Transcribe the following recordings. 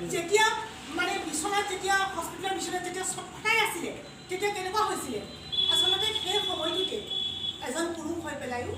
যেতিয়া মানে বিছনাত যেতিয়া হস্পিটেলৰ বিছনাত যেতিয়া ছটফটাই আছিলে তেতিয়া কেনেকুৱা হৈছিলে আচলতে সেই সময়টোতে এজন পুৰুষ হৈ পেলাইও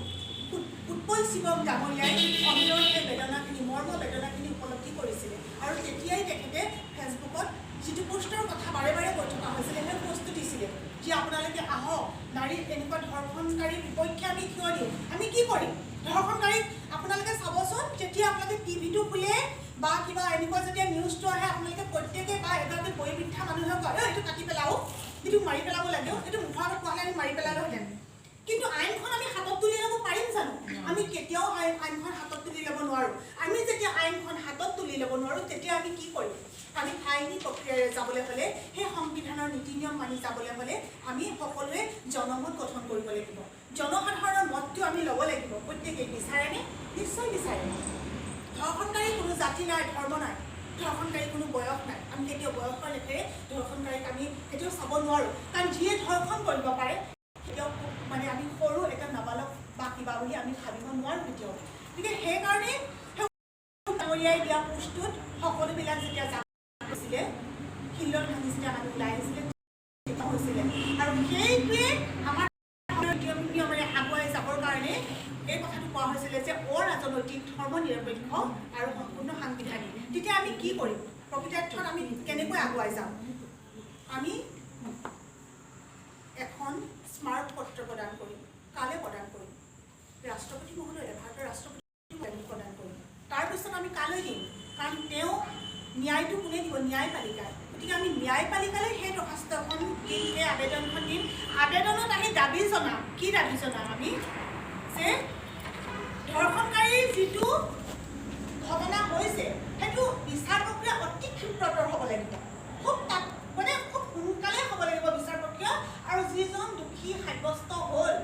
উৎপল শিৱম ডাঙৰীয়াই অমিৰৰ সেই বেদনাখিনি মৰ্ম বেদনাখিনি উপলব্ধি কৰিছিলে আৰু তেতিয়াই তেখেতে ফেচবুকত যিটো পোষ্টৰ কথা বাৰে বাৰে কৈ থকা হৈছিলে সেই পোষ্টটো দিছিলে যে আপোনালোকে আহক নাৰীৰ এনেকুৱা ধৰ্ষণকাৰীৰ বিপক্ষে আমি থিয় দিওঁ আমি কি কৰিম ধৰ্ষণকাৰীক আপোনালোকে চাবচোন যেতিয়া আপোনালোকে টিভিটো খোলে বা কিবা এনেকুৱা যেতিয়া নিউজটো আহে আপোনালোকে প্ৰত্যেকে বা এগৰাকী বয়োবৃদ্ধা মানুহে কয় এইটো কাটি পেলাও এইটো মাৰি পেলাব লাগে এইটো মুখৰ আগত কোৱালে আমি মাৰি পেলালোহেঁতেন কিন্তু আইনখন আমি হাতত তুলি ল'ব পাৰিম জানো আমি কেতিয়াও আইনখন হাতত তুলি ল'ব নোৱাৰোঁ আমি যেতিয়া আইনখন হাতত তুলি ল'ব নোৱাৰোঁ তেতিয়া আমি কি কৰিম আমি আইনী প্ৰক্ৰিয়াৰে যাবলৈ হ'লে সেই সংবিধানৰ নীতি নিয়ম মানি যাবলৈ হ'লে আমি সকলোৱে জনমত গঠন কৰিব লাগিব জনসাধাৰণৰ মতটো আমি ল'ব লাগিব প্ৰত্যেকেই বিচাৰেনে নিশ্চয় বিচাৰে ধৰ্ষণকাৰী কোনো জাতি নাই ধৰ্ম নাই ধৰ্ষণকাৰী কোনো বয়স নাই আমি কেতিয়াও বয়সৰ লেখেৰে ধৰ্ষণকাৰীক আমি কেতিয়াও চাব নোৱাৰোঁ কাৰণ যিয়ে ধৰ্ষণ কৰিব পাৰে কেতিয়াও মানে আমি সৰু এটা নাবালক বা কিবা বুলি আমি ভাবিব নোৱাৰোঁ কেতিয়াও গতিকে সেইকাৰণে ডাঙৰীয়াই দিয়া পোষ্টটোত সকলোবিলাক যেতিয়া হৈছিলে শিলত ভাঙি যেতিয়া আমি ওলাই আহিছিলে হৈছিলে আৰু সেইটোৱে আমাৰ নিয়মেৰে আগুৱাই যাবৰ কাৰণে এই কথাটো কোৱা হৈছিলে যে অৰাজনৈতিক ধৰ্ম নিৰপেক্ষ আৰু সম্পূৰ্ণ সাংবিধানিক তেতিয়া আমি কি কৰিম প্ৰকৃতাৰ্থত আমি কেনেকৈ আগুৱাই যাম আমি এখন স্মাৰক পত্ৰ প্ৰদান কৰিম কালে প্ৰদান কৰিম ৰাষ্ট্ৰপতি মহোদয় ভাৰতৰ ৰাষ্ট্ৰপতি প্ৰদান কৰিম তাৰপিছত আমি কালৈ দিম কাৰণ তেওঁ ন্যায়টো কোনে দিব ন্যায়পালিকাই গতিকে আমি ন্যায়পালিকালৈ সেই দৰখাস্তখন দিম সেই আবেদনখন দিম আবেদনত আমি দাবী জনাম কি দাবী জনাম আমি যে ধৰ্ষণকাৰীৰ যিটো ঘটনা হৈছে সেইটো বিচাৰ প্ৰক্ৰিয়া অতি ক্ষীপ্ৰতৰ হ'ব লাগিব খুব মানে খুব সোনকালে হ'ব লাগিব বিচাৰ প্ৰক্ৰিয়া আৰু যিজন দোষী সাব্যস্ত হ'ল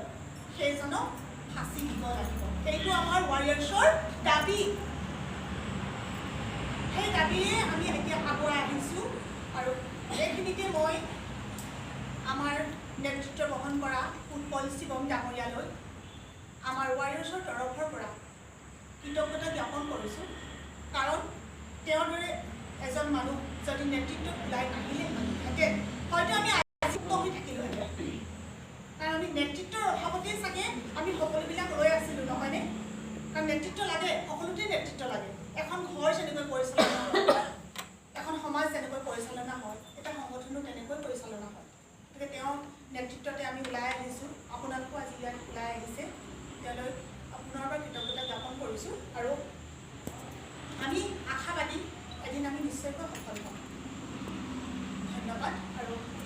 সেইজনক ফাঁচি দিব লাগিব এইটো আমাৰ ৱাৰিয়াৰ্ছৰ দাবী সেই দাবীয়ে আমি এতিয়া আগুৱাই আহিছোঁ আৰু এইখিনিতে মই আমাৰ নেতৃত্ব বহন কৰা উৎপল শিৱম ডাঙৰীয়ালৈ আমাৰ ৱাৰিয়াৰ্ছৰ তৰফৰ পৰা কৃতজ্ঞতা জ্ঞাপন কৰিছোঁ কাৰণ তেওঁৰ দৰে এজন মানুহ যদি নেতৃত্বত ওলাই নাহিলেহেঁতেন হয়তো আমি মুক্ত হৈ থাকিলোহেঁতেন কাৰণ আমি নেতৃত্বৰ অভাৱতেই চাগে আমি সকলোবিলাক ৰৈ আছিলোঁ নহয়নে কাৰণ নেতৃত্ব লাগে সকলোতে নেতৃত্ব লাগে এখন ঘৰ যেনেকৈ পৰিচালনা হয় এখন সমাজ যেনেকৈ পৰিচালনা হয় এটা সংগঠনো তেনেকৈ পৰিচালনা হয় গতিকে তেওঁৰ নেতৃত্বতে আমি ওলাই আহিছোঁ আপোনালোকো আজি ইয়াত ওলাই আহিছে তেওঁলৈ পুনৰবাৰ কৃতজ্ঞতা জ্ঞাপন কৰিছোঁ আৰু আমি আশাবাদী এদিন আমি নিশ্চয়কৈ সফল হ'ম